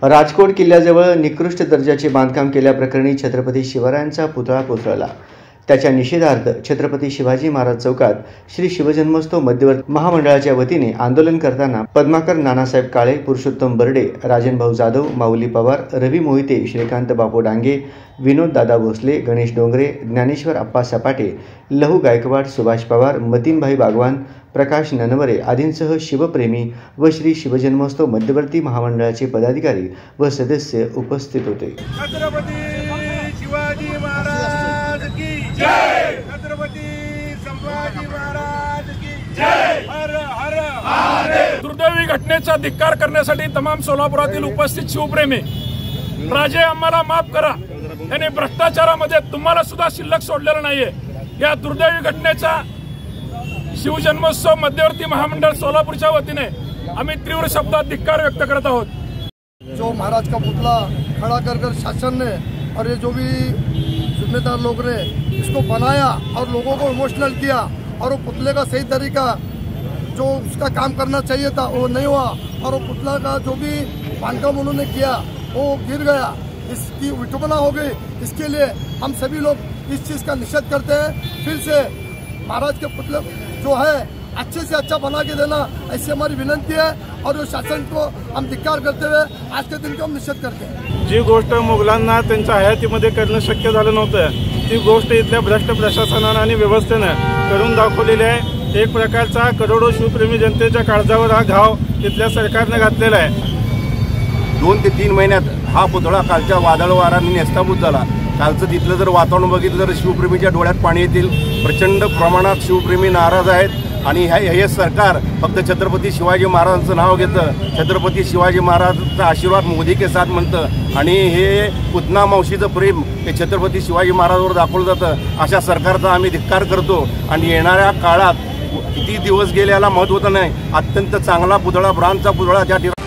राजकोट किल्ल्याजवळ निकृष्ट दर्जाचे बांधकाम केल्याप्रकरणी छत्रपती शिवरायांचा पुतळा कोसळला। त्याच्या निषेधार्थ छत्रपती शिवाजी महाराज चौकात श्री शिवजन्मोत्सव मध्यवर्ती महामंडळाच्या वतीने आंदोलन करताना पद्माकर नानासाहेब काळे, पुरुषोत्तम बर्डे, राजनभाऊ जाधव, माऊली पवार, रवी मोहिते, श्रीकांत बापू डांगे, विनोद दादा भोसले, गणेश डोंगरे, ज्ञानेश्वर अप्पा सपाटे, लहू गायकवाड, सुभाष पवार, मतीनभाई बागवान, प्रकाश ननवरे आदींसह शिवप्रेमी व श्री शिवजन्मोत्सव मध्यवर्ती महामंडळाचे पदाधिकारी व सदस्य उपस्थित होते। छत्रपती शिवाजी महाराज की जय, छत्रपती संभाजी महाराज की जय, हर हर महादेव। दुर्दैवी घटनेचा धिक्कार करण्यासाठी तमाम सोलापुरातील उपस्थित शिवप्रेमी राजे आम्हाला माफ करा, याने भ्रष्टाचारामध्ये तुम्हाला सुद्धा शिल्लक सोडलेलं नाहीये। या दुर्दैवी घटनेचा शिवजन्मोत्सव मध्यवर्ती महामंडळ सोलापूरच्या वतीने आम्ही तीव्र शब्दात धिक्कार व्यक्त करत आहोत। जो महाराज का पुतला खड़ा कर शासन ने और ये जो भी जिम्मेदार लोग ने इसको बनाया और लोगों को इमोशनल किया और वो पुतले का सही तरीका जो उसका काम करना चाहिए था वो नहीं हुआ और वो पुतला का जो भी बांधकाम उन्होंने किया वो गिर गया, इसकी विटंबना हो गई। इसके लिए हम सभी लोग इस चीज़ का निषेध करते हैं। फिर से महाराज के पुतले जो है अच्छे से अच्छा बना के देना, ऐसी हमारी विनंती है और जो शासन को हम धिक्कार करते हुए आज के दिन को हम निषेध करते हैं। जी गोष्ट मुघलांना त्यांच्या हयातीमध्ये करणं शक्य झालं नव्हतं, ती गोष्ट इथल्या भ्रष्ट प्रशासनाने आणि व्यवस्थेने करून दाखवलेली आहे। एक प्रकारचा करोडो शिवप्रेमी जनतेच्या काळजावर हा घाव इथल्या सरकारने घातलेला आहे। 2 ते 3 महिन्यात हा पुतळा कालच्या वादळ वारांनी नेस्ताभूत झाला। कालचं तिथलं जर वातावरण बघितलं तर शिवप्रेमीच्या डोळ्यात पाणी येतील। प्रचंड प्रमाणात शिवप्रेमी नाराज आहेत आणि हे सरकार फक्त छत्रपती शिवाजी महाराजांचं नाव घेतं, छत्रपती शिवाजी महाराजांचा आशीर्वाद मोदी के साथ म्हणतं आणि हे पुतना मावशीचं प्रेम हे छत्रपती शिवाजी महाराजांवर दाखवलं जातं। अशा सरकारचा आम्ही धिक्कार करतो आणि येणाऱ्या काळात किती दिवस गेले याला महत्त्व नाही, अत्यंत चांगला पुतळा, ब्रांजचा पुतळा त्या ठिकाणी